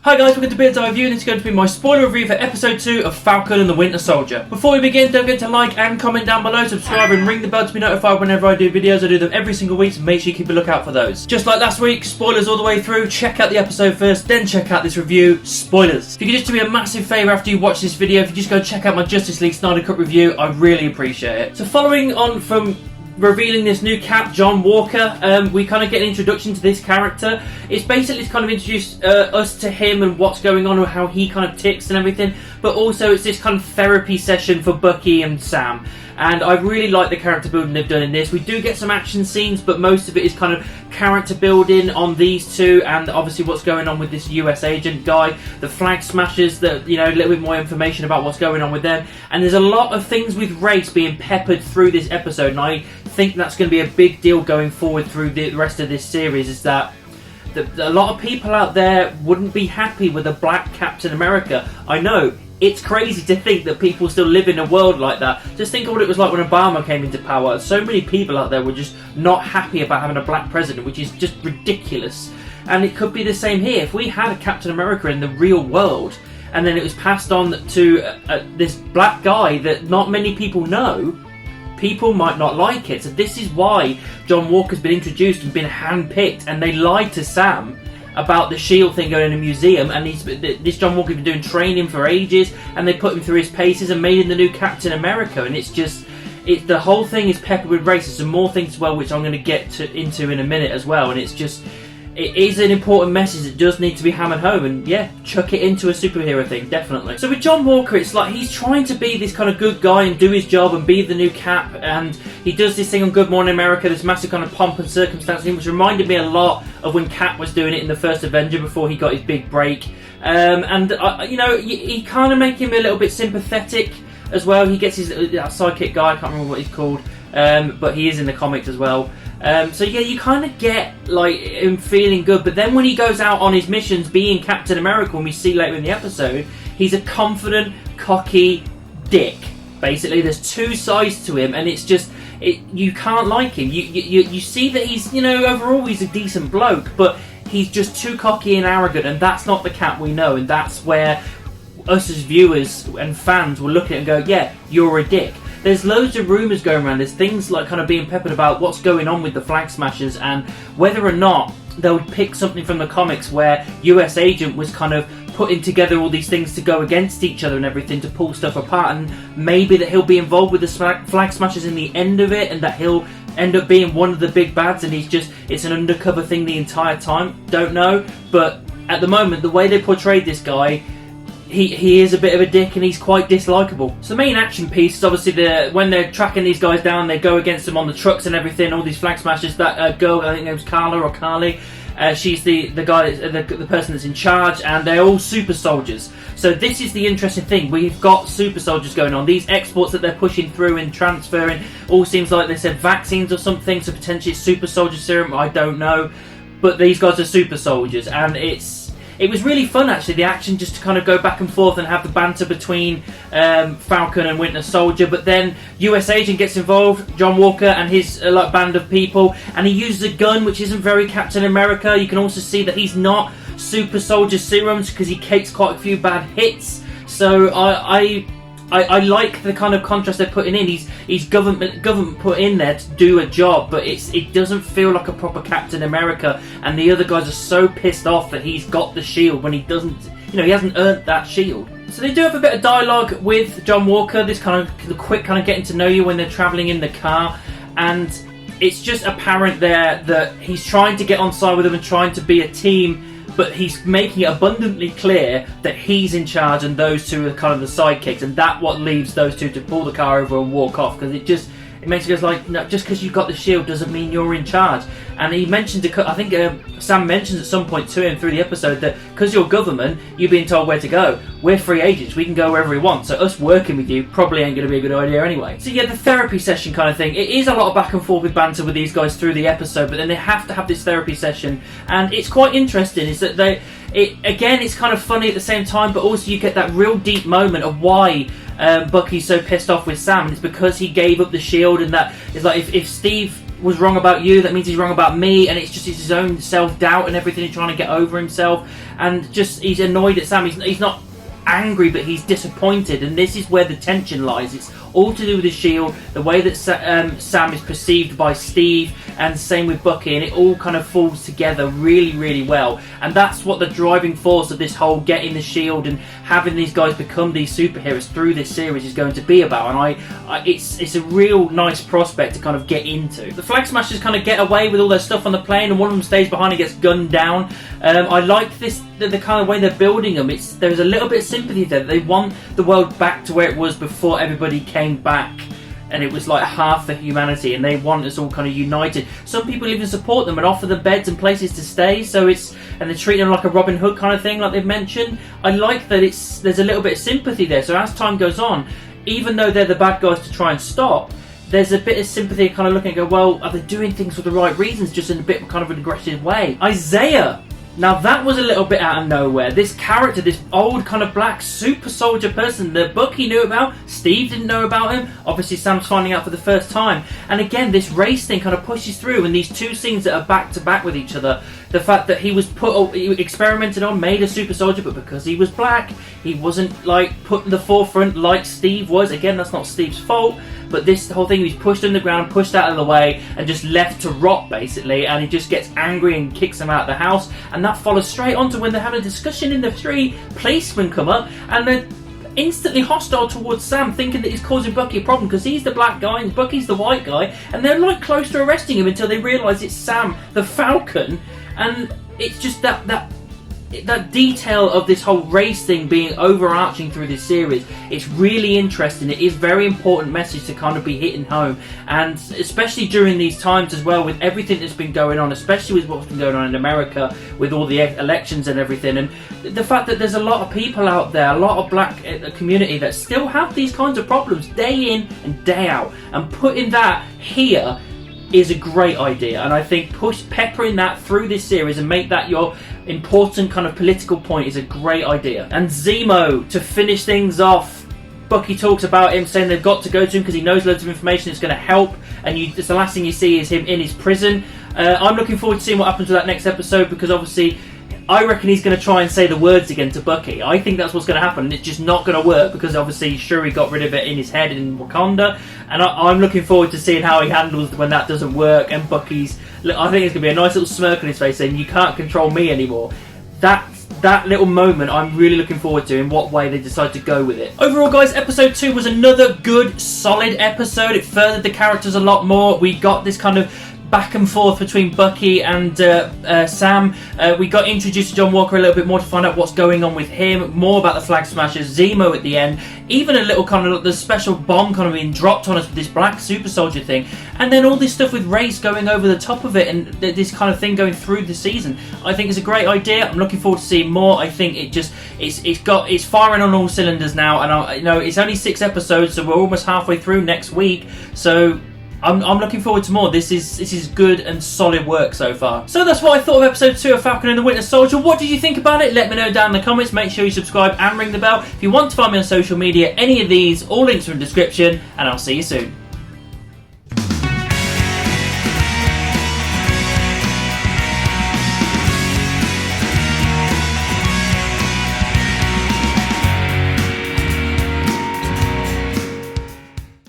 Hi guys, welcome to Bit Eye Review, and it's going to be my spoiler review for episode 2 of Falcon and the Winter Soldier. Before we begin, don't forget to like and comment down below, subscribe and ring the bell to be notified whenever I do videos. I do them every single week, so make sure you keep a lookout for those. Just like last week, spoilers all the way through. Check out the episode first, then check out this review. Spoilers. If you could just do me a massive favour after you watch this video, if you just go check out my Justice League Snyder Cut review, I really appreciate it. So following on from revealing this new Cap, John Walker, we kind of get an introduction to this character. It's basically kind of introduced us to him and what's going on and how he kind of ticks and everything, but also it's this kind of therapy session for Bucky and Sam. And I really like the character building they've done in this. We do get some action scenes, but most of it is kind of character building on these two, and obviously what's going on with this US agent guy, the flag smashers, that, you know, a little bit more information about what's going on with them. And there's a lot of things with race being peppered through this episode, and I think that's going to be a big deal going forward through the rest of this series, is that a lot of people out there wouldn't be happy with a black Captain America. I know, it's crazy to think that people still live in a world like that. Just think of what it was like when Obama came into power. So many people out there were just not happy about having a black president, which is just ridiculous. And it could be the same here. If we had a Captain America in the real world, and then it was passed on to this black guy that not many people know, people might not like it. So this is why John Walker's been introduced and been handpicked, and they lied to Sam about the shield thing going in a museum, and this John Walker's been doing training for ages, and they put him through his paces and made him the new Captain America. And it's just, the whole thing is peppered with racism, and more things as well, which I'm going to get into in a minute as well. And it's just, it is an important message that does need to be hammered home, and yeah, chuck it into a superhero thing, definitely. So with John Walker, it's like he's trying to be this kind of good guy and do his job and be the new Cap, and he does this thing on Good Morning America, this massive kind of pomp and circumstance thing, which reminded me a lot of when Cap was doing it in the first Avenger before he got his big break. You know, he kind of make him a little bit sympathetic as well. He gets his sidekick guy, I can't remember what he's called, but he is in the comics as well. So yeah, you kind of get like him feeling good, but then when he goes out on his missions being Captain America, when we see later in the episode, he's a confident, cocky dick. Basically, there's two sides to him, and it's just, you can't like him. You see that he's, you know, overall he's a decent bloke, but he's just too cocky and arrogant, and that's not the Cap we know, and that's where us as viewers and fans will look at it and go, yeah, you're a dick. There's loads of rumours going around. There's things like kind of being peppered about what's going on with the Flag Smashers, and whether or not they'll pick something from the comics where US Agent was kind of putting together all these things to go against each other and everything to pull stuff apart, and maybe that he'll be involved with the Flag Smashers in the end of it, and that he'll end up being one of the big bads, and it's an undercover thing the entire time. Don't know, but at the moment, the way they portrayed this guy, he is a bit of a dick, and he's quite dislikable. So the main action piece is obviously when they're tracking these guys down, they go against them on the trucks and everything, all these Flag Smashers. That girl, I think her name's Carla or Carly, she's the guy, the person that's in charge, and they're all super soldiers. So this is the interesting thing. We've got super soldiers going on. These exports that they're pushing through and transferring all seems like they said vaccines or something, so potentially it's super soldier serum, I don't know. But these guys are super soldiers, and it was really fun, actually, the action, just to kind of go back and forth and have the banter between Falcon and Winter Soldier. But then US Agent gets involved, John Walker and his like band of people, and he uses a gun which isn't very Captain America. You can also see that he's not super soldier serums because he takes quite a few bad hits. So I like the kind of contrast they're putting in. He's government put in there to do a job, but it doesn't feel like a proper Captain America. And the other guys are so pissed off that he's got the shield when he doesn't. You know, he hasn't earned that shield. So they do have a bit of dialogue with John Walker. This kind of the quick kind of getting to know you when they're traveling in the car, and it's just apparent there that he's trying to get on side with them and trying to be a team. But he's making it abundantly clear that he's in charge and those two are kind of the sidekicks, and that what leaves those two to pull the car over and walk off, because it makes it go like, no, just because you've got the shield doesn't mean you're in charge. And he mentioned, I think Sam mentions at some point to him through the episode that because you're government, you're being told where to go. We're free agents, we can go wherever we want, so us working with you probably ain't going to be a good idea anyway. So yeah, the therapy session kind of thing, it is a lot of back and forth with banter with these guys through the episode, but then they have to have this therapy session, and it's quite interesting, is that again, it's kind of funny at the same time, but also you get that real deep moment of why Bucky's so pissed off with Sam, and it's because he gave up the shield, and that it's like if Steve was wrong about you, that means he's wrong about me, and it's just his own self-doubt and everything, he's trying to get over himself, and just he's annoyed at Sam. He's not angry, but he's disappointed, and this is where the tension lies. It's all to do with the shield, the way that Sam is perceived by Steve, and same with Bucky, and it all kind of falls together really, really well. And that's what the driving force of this whole getting the shield and having these guys become these superheroes through this series is going to be about. And it's a real nice prospect to kind of get into. The Flag Smashers kind of get away with all their stuff on the plane, and one of them stays behind and gets gunned down. I like this, the kind of way they're building them. There's a little bit of sympathy there. They want the world back to where it was before everybody came back, and it was like half the humanity, and they want us all kind of united. Some people even support them and offer them beds and places to stay, and they treat them like a Robin Hood kind of thing, like they've mentioned. I like that there's a little bit of sympathy there. So as time goes on, even though they're the bad guys to try and stop, there's a bit of sympathy, kind of looking and go, well, are they doing things for the right reasons, just in a bit kind of an aggressive way? Isaiah. Now that was a little bit out of nowhere. This character, this old kind of black super soldier person that Bucky knew about, Steve didn't know about him, obviously Sam's finding out for the first time. And again, this race thing kind of pushes through, and these two scenes that are back to back with each other. The fact that he was experimented on, made a super soldier, but because he was black, he wasn't like put in the forefront like Steve was. Again, that's not Steve's fault, but this whole thing, he's pushed on the ground, pushed out of the way, and just left to rot basically, and he just gets angry and kicks him out of the house. And that follows straight on to when they're having a discussion in the street. Policemen come up and they're instantly hostile towards Sam, thinking that he's causing Bucky a problem because he's the black guy and Bucky's the white guy, and they're like close to arresting him until they realise it's Sam the Falcon. And it's just that detail of this whole race thing being overarching through this series. It's really interesting. It is a very important message to kind of be hitting home, and especially during these times as well, with everything that's been going on, especially with what's been going on in America with all the elections and everything, and the fact that there's a lot of people out there, a lot of black community that still have these kinds of problems day in and day out, and putting that here is a great idea. And I think peppering that through this series and make that your important kind of political point is a great idea. And Zemo, to finish things off, Bucky talks about him saying they've got to go to him because he knows loads of information that's going to help, and it's the last thing you see is him in his prison. I'm looking forward to seeing what happens with that next episode, because obviously I reckon he's going to try and say the words again to Bucky. I think that's what's going to happen. It's just not going to work because obviously Shuri got rid of it in his head in Wakanda, and I'm looking forward to seeing how he handles when that doesn't work. And Bucky's, I think it's going to be a nice little smirk on his face saying, "You can't control me anymore." That little moment I'm really looking forward to, in what way they decide to go with it. Overall guys, episode 2 was another good solid episode. It furthered the characters a lot more. We got this kind of back and forth between Bucky and Sam. We got introduced to John Walker a little bit more to find out what's going on with him, more about the Flag Smashers, Zemo at the end, even a little kind of the special bomb kind of being dropped on us with this black super soldier thing, and then all this stuff with race going over the top of it, and this kind of thing going through the season. I think it's a great idea. I'm looking forward to seeing more. I think it's firing on all cylinders now, and it's only 6 episodes, so we're almost halfway through next week, so I'm looking forward to more. This is good and solid work so far. So that's what I thought of episode 2 of Falcon and the Winter Soldier. What did you think about it? Let me know down in the comments. Make sure you subscribe and ring the bell. If you want to find me on social media, any of these, all links are in the description, and I'll see you soon.